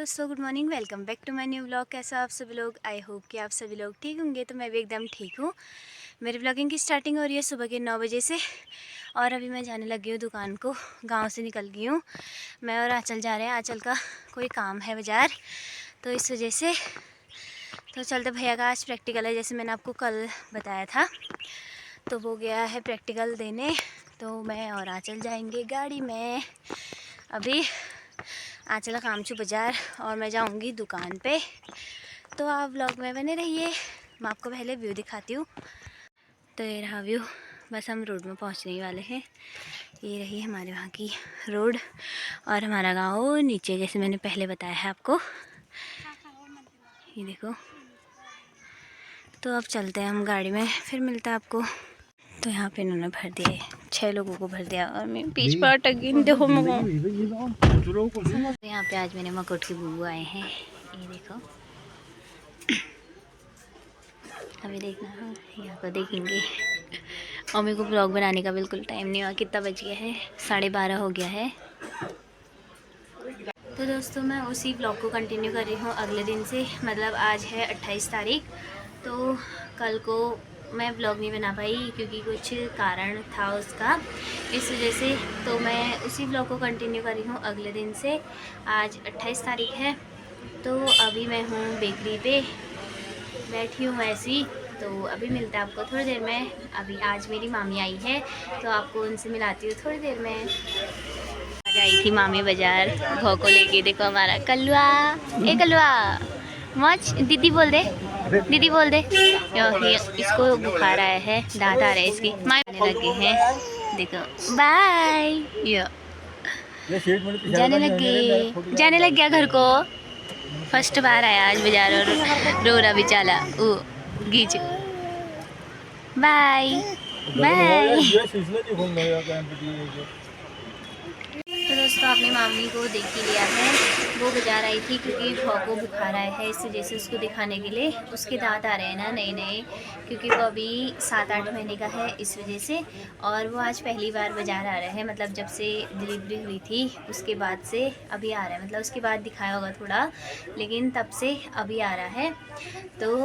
दोस्तों, good morning. Welcome back to my new vlog. कैसा आप सभी लोग? आई होप कि आप सभी लोग ठीक होंगे। तो मैं भी एकदम ठीक हूँ। मेरी व्लॉगिंग की स्टार्टिंग हो रही है सुबह के 9 बजे से और अभी मैं जाने लगी हूँ दुकान को। गांव से निकल गई हूँ। मैं और आंचल जा रहे हैं। आंचल का कोई काम है बाज़ार, तो इस वजह से तो चलते। भैया का आज प्रैक्टिकल है, जैसे मैंने आपको कल बताया था। तो वो गया है प्रैक्टिकल देने, तो मैं और आंचल जाएंगे गाड़ी में। अभी आंचल का काम छू बाज़ार और मैं जाऊंगी दुकान पे। तो आप व्लॉग में बने रहिए। मैं आपको पहले व्यू दिखाती हूँ। तो ये रहा व्यू। बस हम रोड में पहुँचने ही वाले हैं। ये रही हमारे वहाँ की रोड और हमारा गांव नीचे, जैसे मैंने पहले बताया है आपको। ये देखो। तो अब चलते हैं हम गाड़ी में, फिर मिलता है आपको। तो यहाँ पे इन्होंने भर दिए, 6 लोगों को भर दिया और मैं बीच पर अटक गई। देखो यहाँ पे आज मेरे मकोट के बुबू आए हैं। ये देखो। अभी देखना, हाँ यहाँ को देखेंगे। और मेरे को ब्लॉग बनाने का बिल्कुल टाइम नहीं हुआ। कितना बज गया है? 12:30 हो गया है। तो दोस्तों, मैं उसी ब्लॉग को कंटिन्यू कर रही हूँ अगले दिन से। मतलब आज है 28 तारीख। तो कल को मैं ब्लॉग नहीं बना पाई क्योंकि कुछ कारण था उसका, इस वजह से। तो मैं उसी ब्लॉग को कंटिन्यू कर रही हूँ अगले दिन से। आज 28 तारीख है। तो अभी मैं हूँ बेकरी पे, बैठी हूँ ऐसी। तो अभी मिलता है आपको थोड़ी देर में। अभी आज मेरी मामी आई है, तो आपको उनसे मिलाती हूँ थोड़ी देर में। आज आई थी मामी बाजार भौ को लेके। देखो हमारा कलुआ। ए कलुआ, मच दीदी बोल दे, दीदी बोल दे। इसको बुखार आया है, दांत आ रहे हैं इसकी। मामी लगे हैं, देखो। बाय। यो जाने लग गए, जाने लग गया घर को। फर्स्ट बार आया आज बाजार और रो रहा बेचारा। ओ गीच। Bye bye. तो दोस्तों, अपनी मामी को देख ही लिया है। वो बाजार आई थी क्योंकि भौ को बुखार आया है, इस वजह से उसको दिखाने के लिए। उसके दांत आ रहे हैं ना नए नए, क्योंकि वो अभी 7-8 महीने का है, इस वजह से। और वो आज पहली बार बाजार आ रहा है, मतलब जब से डिलीवरी हुई थी उसके बाद से अभी आ रहा है। मतलब उसके बाद दिखाया होगा थोड़ा, लेकिन तब से अभी आ रहा है। तो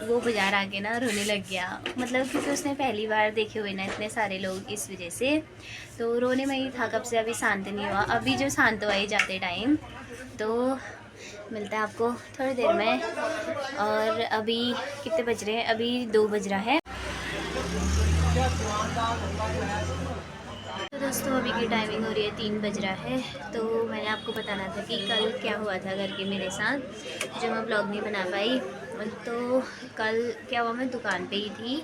वो बाजार आके ना रोने लग गया, मतलब क्योंकि उसने पहली बार देखे हुए ना इतने सारे लोग, इस वजह से। तो रोने में ही था कब से, अभी शांत नहीं हुआ। अभी जो शांत हुआ ही जाते टाइम। तो मिलता है आपको थोड़ी देर में। और अभी कितने बज रहे हैं? अभी 2 बज रहा है। तो दोस्तों, अभी की टाइमिंग हो रही है 3 बज रहा है। तो मैंने आपको बताना था कि कल क्या हुआ था घर के मेरे साथ, जो मैं ब्लॉग नहीं बना पाई। तो कल क्या हुआ, मैं दुकान पे ही थी।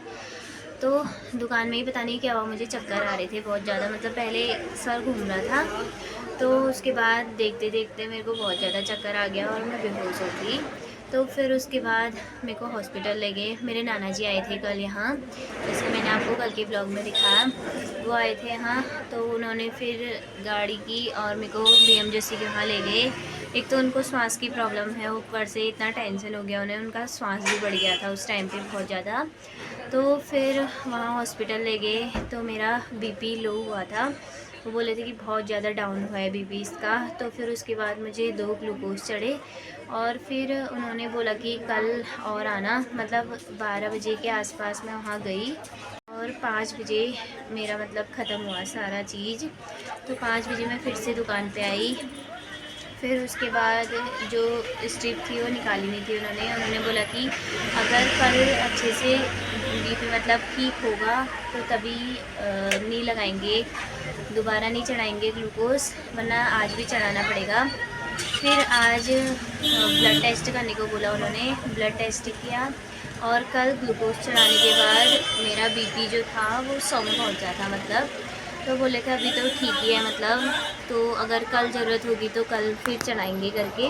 तो दुकान में ही पता नहीं क्या हुआ, मुझे चक्कर आ रहे थे बहुत ज़्यादा। मतलब पहले सर घूम रहा था, तो उसके बाद देखते देखते मेरे को बहुत ज़्यादा चक्कर आ गया और मैं बेहोश हो गई। तो फिर उसके बाद मेरे को हॉस्पिटल ले गए। मेरे नाना जी आए थे कल यहाँ, जैसे मैंने आपको कल के ब्लॉग में दिखाया। वो आए थे यहाँ, तो उन्होंने फिर गाड़ी की और मेरे को BMJC के वहाँ ले गए। एक तो उनको श्वास की प्रॉब्लम है, ऊपर से इतना टेंशन हो गया उन्हें, उनका श्वास भी बढ़ गया था उस टाइम पे बहुत ज़्यादा। तो फिर वहाँ हॉस्पिटल ले गए, तो मेरा BP लो हुआ था। वो बोले थे कि बहुत ज़्यादा डाउन हुआ है BP इसका। तो फिर उसके बाद मुझे 2 ग्लूकोज चढ़े और फिर उन्होंने बोला कि कल और आना। मतलब 12 बजे के आसपास मैं वहाँ गई और 5 बजे मेरा मतलब ख़त्म हुआ सारा चीज़। तो 5 बजे मैं फिर से दुकान पे आई। फिर उसके बाद जो स्ट्रिप थी वो निकाली नहीं थी उन्होंने बोला कि अगर कल अच्छे से BP मतलब ठीक होगा तो तभी नहीं लगाएंगे, दोबारा नहीं चढ़ाएंगे ग्लूकोज, वरना आज भी चढ़ाना पड़ेगा। फिर आज ब्लड टेस्ट करने को बोला उन्होंने। ब्लड टेस्ट किया और कल ग्लूकोज चढ़ाने के बाद मेरा BP जो था वो 100 में पहुँचा था मतलब। तो बोले थे अभी तो ठीक ही है मतलब, तो अगर कल ज़रूरत होगी तो कल फिर चढ़ाएंगे करके।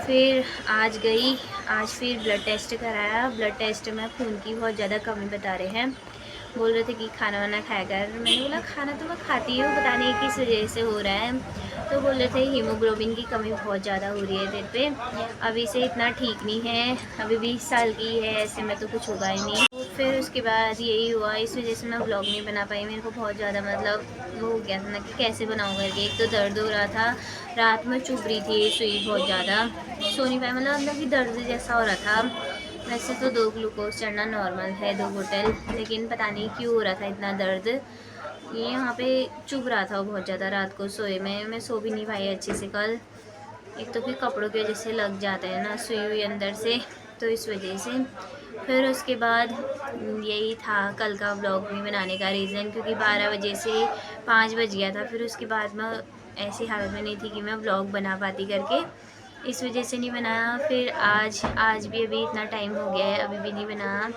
फिर आज गई, आज फिर ब्लड टेस्ट कराया। ब्लड टेस्ट में खून की बहुत ज़्यादा कमी बता रहे हैं। बोल रहे थे कि खाना वाना खाया कर। मैंने बोला खाना तो मैं खाती हूँ, पता नहीं किस वजह से हो रहा है। तो बोल रहे थे हीमोग्लोबिन की कमी बहुत ज़्यादा हो रही है तेरे पे, अभी से इतना ठीक नहीं है, अभी 20 साल की है, ऐसे में तो कुछ होगा ही नहीं। तो फिर उसके बाद यही हुआ, इस वजह से मैं व्लॉग नहीं बना पाई। मेरे को बहुत ज़्यादा मतलब वो हो गया था ना कि कैसे बनाऊँ करके। एक तो दर्द हो रहा था, रात में चुभ रही थी सुई बहुत ज़्यादा, सो नहीं पाई, मतलब कि दर्द जैसा हो रहा था। वैसे तो 2 ग्लूकोज चढ़ना नॉर्मल है, 2 बोतल, लेकिन पता नहीं क्यों हो रहा था इतना दर्द। ये यहाँ पे चुभ रहा था बहुत ज़्यादा। रात को सोए मैं सो भी नहीं पाई अच्छे से कल। एक तो फिर कपड़ों की वजह से लग जाता है ना सुई हुई अंदर से, तो इस वजह से। फिर उसके बाद यही था कल का व्लॉग नहीं बनाने का रीज़न, क्योंकि 12 बजे से 5 बज गया था। फिर उसके बाद मैं ऐसी हालत में नहीं थी कि मैं व्लॉग बना पाती करके, इस वजह से नहीं बनाया। फिर आज भी अभी इतना टाइम हो गया है, अभी भी नहीं बनाया।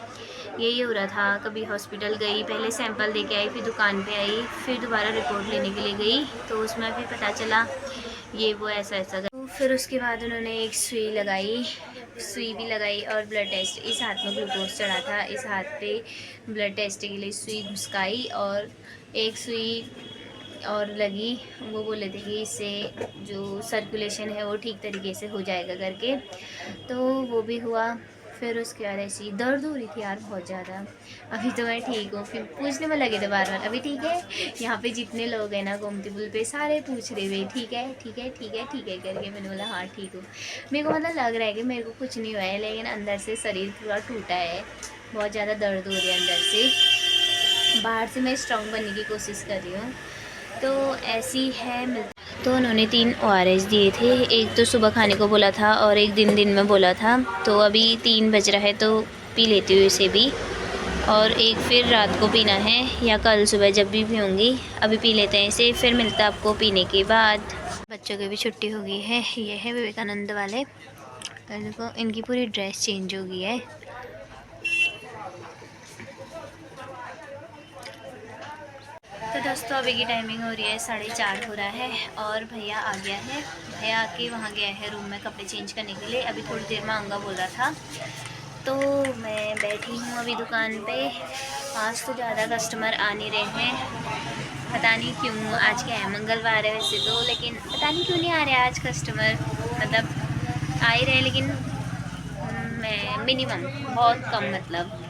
यही हो रहा था, कभी हॉस्पिटल गई, पहले सैंपल दे के आई, फिर दुकान पे आई, फिर दोबारा रिपोर्ट लेने के लिए गई, तो उसमें फिर पता चला ये वो ऐसा ऐसा। तो फिर उसके बाद उन्होंने एक सुई भी लगाई और ब्लड टेस्ट। इस हाथ में ग्लूकोज चढ़ा था, इस हाथ पे ब्लड टेस्ट के लिए सुई घुसकाई और एक सुई और लगी। वो बोले थे कि इससे जो सर्कुलेशन है वो ठीक तरीके से हो जाएगा करके, तो वो भी हुआ। फिर उसके बाद ऐसी दर्द हो रही थी यार बहुत ज़्यादा। अभी तो मैं ठीक हूँ। फिर पूछने में लगे थे बार बार, अभी ठीक है। यहाँ पे जितने लोग हैं ना गोमती पुल पे, सारे पूछ रहे हुए ठीक है ठीक है ठीक है ठीक है करके। मैंने बोला हाँ ठीक हूँ। मेरे को मतलब लग रहा है कि मेरे को कुछ नहीं हुआ है, लेकिन अंदर से शरीर पूरा टूटा है, बहुत ज़्यादा दर्द हो रही है अंदर से। बाहर से मैं स्ट्रॉन्ग बनने की कोशिश कर रही हूँ, तो ऐसी है। तो उन्होंने 3 ORS दिए थे, एक तो सुबह खाने को बोला था और एक दिन में बोला था। तो अभी 3 बज रहा है तो पी लेती हूँ इसे भी, और एक फिर रात को पीना है या कल सुबह जब भी पीऊँगी। अभी पी लेते हैं इसे, फिर मिलता है आपको पीने के बाद। बच्चों की भी छुट्टी हो गई है। ये है विवेकानंद वाले, देखो इनकी पूरी ड्रेस चेंज हो गई है। तो दोस्तों अभी की टाइमिंग हो रही है 4:30 हो रहा है, और भैया आ गया है। भैया आके वहाँ गया है रूम में कपड़े चेंज करने के लिए, अभी थोड़ी देर में आऊँगा बोल रहा था। तो मैं बैठी हूँ अभी दुकान पे। आज तो ज़्यादा कस्टमर आ नहीं रहे हैं, पता नहीं क्यों। आज क्या है, मंगलवार है वैसे तो, लेकिन पता नहीं क्यों नहीं आ रहे आज कस्टमर। मतलब आ ही रहे, लेकिन मैं मिनिमम बहुत कम मतलब।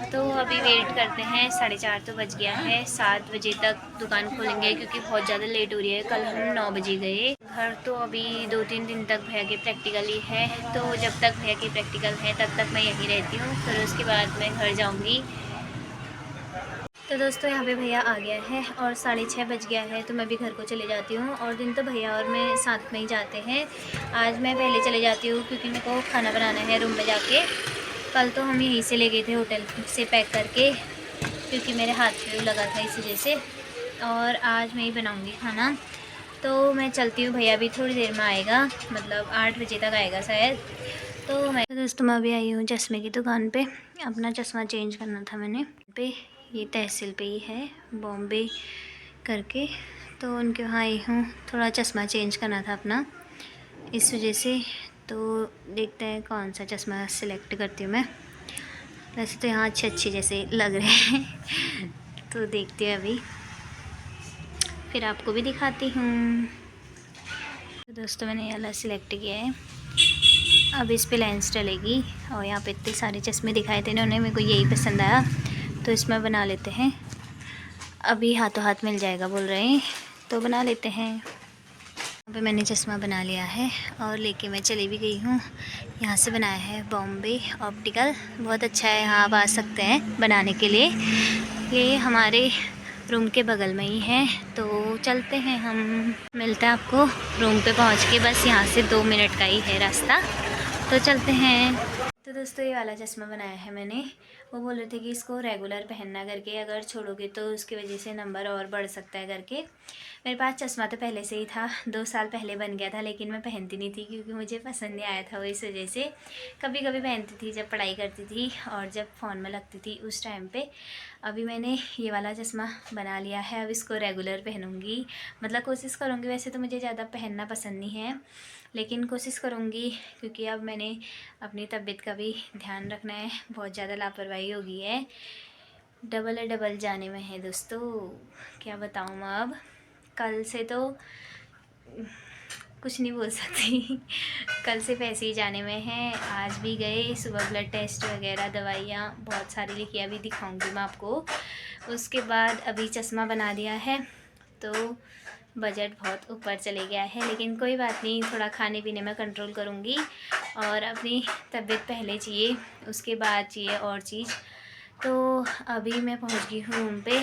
तो अभी वेट करते हैं, 4:30 तो बज गया है, 7 बजे तक दुकान खोलेंगे, क्योंकि बहुत ज़्यादा लेट हो रही है। कल हम 9 बजे गए घर। तो अभी 2-3 दिन तक भैया के प्रैक्टिकल ही है, तो जब तक भैया की प्रैक्टिकल है तब तक मैं यहीं रहती हूँ, फिर उसके बाद मैं घर जाऊँगी। तो दोस्तों यहाँ पे भैया आ गया है और 6:30 बज गया है, तो मैं भी घर को चले जाती हूँ। और दिन तो भैया और मैं साथ में ही जाते हैं। आज मैं पहले चले जाती हूँ क्योंकि मेरे को खाना बनाना है रूम में जाके। कल तो हम यहीं से ले गए थे होटल से पैक करके, क्योंकि मेरे हाथ पे लगा था इस वजह से। और आज मैं ही बनाऊँगी खाना। तो मैं चलती हूँ, भैया भी थोड़ी देर में आएगा, मतलब 8 बजे तक आएगा शायद। तो दोस्तों मैं अभी आई हूँ चश्मे की दुकान पे, अपना चश्मा चेंज करना था मैंने पे। ये तहसील पे ही है, बॉम्बे करके, तो उनके वहाँ आई हूँ। थोड़ा चश्मा चेंज करना था अपना, इस वजह से। तो देखते हैं कौन सा चश्मा सिलेक्ट करती हूँ मैं। वैसे तो यहाँ अच्छे जैसे लग रहे हैं तो देखते हैं अभी, फिर आपको भी दिखाती हूँ। तो दोस्तों मैंने ये वाला सिलेक्ट किया है। अब इस पे लेंस डलेगी, और यहाँ पे इतने सारे चश्मे दिखाए थे इन्होंने, मेरे को यही पसंद आया, तो इसमें बना लेते हैं। अभी हाथों हाथ मिल जाएगा बोल रहे हैं, तो बना लेते हैं। यहाँ पे मैंने चश्मा बना लिया है और लेके मैं चली भी गई हूँ। यहाँ से बनाया है बॉम्बे ऑप्टिकल, बहुत अच्छा है, यहाँ आप आ सकते हैं बनाने के लिए। ये हमारे रूम के बगल में ही है, तो चलते हैं हम। मिलते हैं आपको रूम पे पहुँच के, बस यहाँ से 2 मिनट का ही है रास्ता, तो चलते हैं। तो दोस्तों ये वाला चश्मा बनाया है मैंने। वो बोल रहे थे कि इसको रेगुलर पहनना करके, अगर छोड़ोगे तो उसकी वजह से नंबर और बढ़ सकता है करके। मेरे पास चश्मा तो पहले से ही था, 2 साल पहले बन गया था, लेकिन मैं पहनती नहीं थी क्योंकि मुझे पसंद नहीं आया था, वो इस वजह से। कभी कभी पहनती थी जब पढ़ाई करती थी और जब फ़ोन में लगती थी उस टाइम पे। अभी मैंने ये वाला चश्मा बना लिया है, अब इसको रेगुलर पहनूँगी, मतलब कोशिश करूँगी। वैसे तो मुझे ज़्यादा पहनना पसंद नहीं है, लेकिन कोशिश करूँगी, क्योंकि अब मैंने अपनी तबीयत का भी ध्यान रखना है। बहुत ज़्यादा लापरवाही हो गई है, डबल जाने में है दोस्तों, क्या बताऊँ मैं अब। कल से तो कुछ नहीं बोल सकती कल सिर्फ ऐसे ही जाने में हैं। आज भी गए, सुबह ब्लड टेस्ट वगैरह, दवाइयाँ बहुत सारी लिखी, अभी दिखाऊंगी मैं आपको। उसके बाद अभी चश्मा बना दिया है, तो बजट बहुत ऊपर चले गया है, लेकिन कोई बात नहीं, थोड़ा खाने पीने में कंट्रोल करूँगी और अपनी तबीयत पहले चाहिए, उसके बाद चाहिए और चीज़। तो अभी मैं पहुँच गई हूँ रूम पे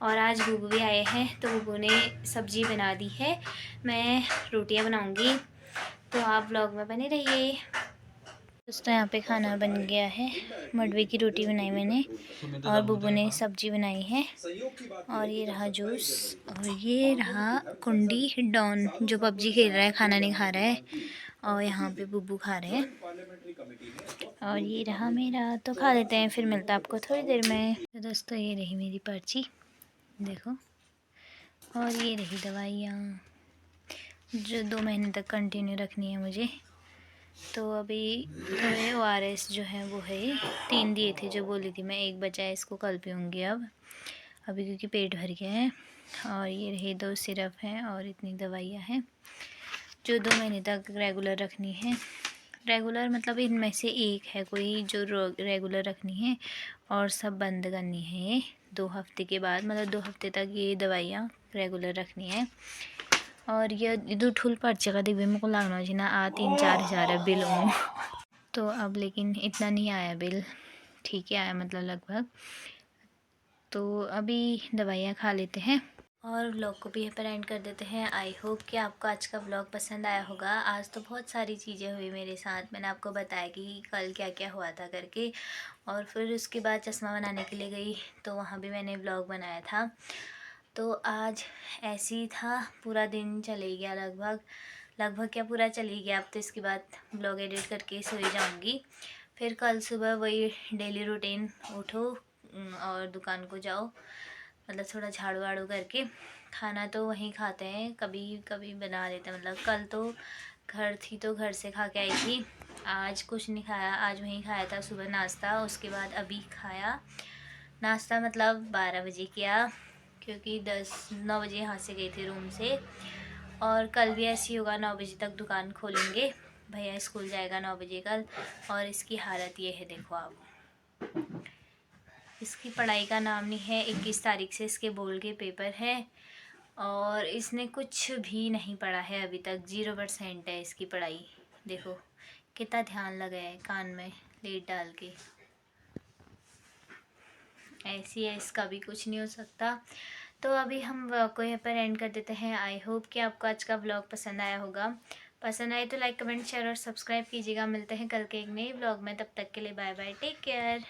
और आज बुबू भी आए हैं, तो बुबू ने सब्ज़ी बना दी है, मैं रोटियां बनाऊँगी, तो आप व्लॉग में बने रहिए। दोस्तों यहाँ पे खाना बन गया है, मडवे की रोटी बनाई मैंने और बुबू ने सब्जी बनाई है, और ये रहा जूस, और ये रहा कुंडी डॉन जो पबजी खेल रहा है, खाना नहीं खा रहा है, और यहाँ पे बुबू खा रहे हैं, और ये रहा मेरा, तो खा लेते हैं, फिर मिलता है आपको थोड़ी देर में। तो दोस्तों ये रही मेरी पर्ची, देखो, और ये रही दवाइयाँ जो 2 महीने तक कंटिन्यू रखनी है मुझे। तो अभी थोड़े ORS जो है वो है, 3 दिए थे जो बोली थी मैं, 1 बचा है, इसको कल पीऊँगी अब, अभी क्योंकि पेट भर गया है। और ये रहे 2 सिरप हैं और इतनी दवाइयाँ हैं जो 2 महीने तक रेगुलर रखनी है। रेगुलर मतलब इनमें से एक है कोई जो रेगुलर रखनी है, और सब बंद करनी है 2 हफ्ते के बाद, मतलब 2 हफ्ते तक ये दवाइयाँ रेगुलर रखनी है। और ये ठुल पर्चे का दिव्य मेरे को लगना चाहिए ना, 3-4 हज़ार है बिल हूँ तो अब लेकिन इतना नहीं आया बिल, ठीक है आया मतलब लगभग। तो अभी दवाइयाँ खा लेते हैं और व्लॉग को भी यहाँ पर एंड कर देते हैं। आई होप कि आपको आज का व्लॉग पसंद आया होगा। आज तो बहुत सारी चीज़ें हुई मेरे साथ, मैंने आपको बताया कि कल क्या क्या हुआ था करके, और फिर उसके बाद चश्मा बनाने के लिए गई तो वहाँ भी मैंने व्लॉग बनाया था। तो आज ऐसे ही था, पूरा दिन चले गया, लगभग क्या पूरा चली गया। अब तो इसके बाद ब्लॉग एडिट करके सो जाऊँगी, फिर कल सुबह वही डेली रूटीन, उठो और दुकान को जाओ, मतलब थोड़ा झाड़ू वाड़ू करके, खाना तो वहीं खाते हैं, कभी कभी बना लेते हैं, मतलब कल तो घर थी तो घर से खा के आई थी, आज कुछ नहीं खाया, आज वहीं खाया था सुबह नाश्ता, उसके बाद अभी खाया नाश्ता, मतलब 12 बजे किया, क्योंकि 9 बजे यहाँ से गई थी रूम से। और कल भी ऐसे ही होगा, 9 बजे तक दुकान खोलेंगे, भैया स्कूल जाएगा 9 बजे कल। और इसकी हालत ये है, देखो आप, इसकी पढ़ाई का नाम नहीं है। 21 तारीख से इसके बोर्ड के पेपर है और इसने कुछ भी नहीं पढ़ा है अभी तक, 0% है इसकी पढ़ाई। देखो कितना ध्यान लगा है, कान में लेट डाल के, ऐसी है, इसका भी कुछ नहीं हो सकता। तो अभी हम व्लॉग को यहाँ पर एंड कर देते हैं। आई होप कि आपको आज का व्लॉग पसंद आया होगा, पसंद आए तो लाइक कमेंट शेयर और सब्सक्राइब कीजिएगा। मिलते हैं कल के एक नए व्लॉग में, तब तक के लिए बाय बाय, टेक केयर।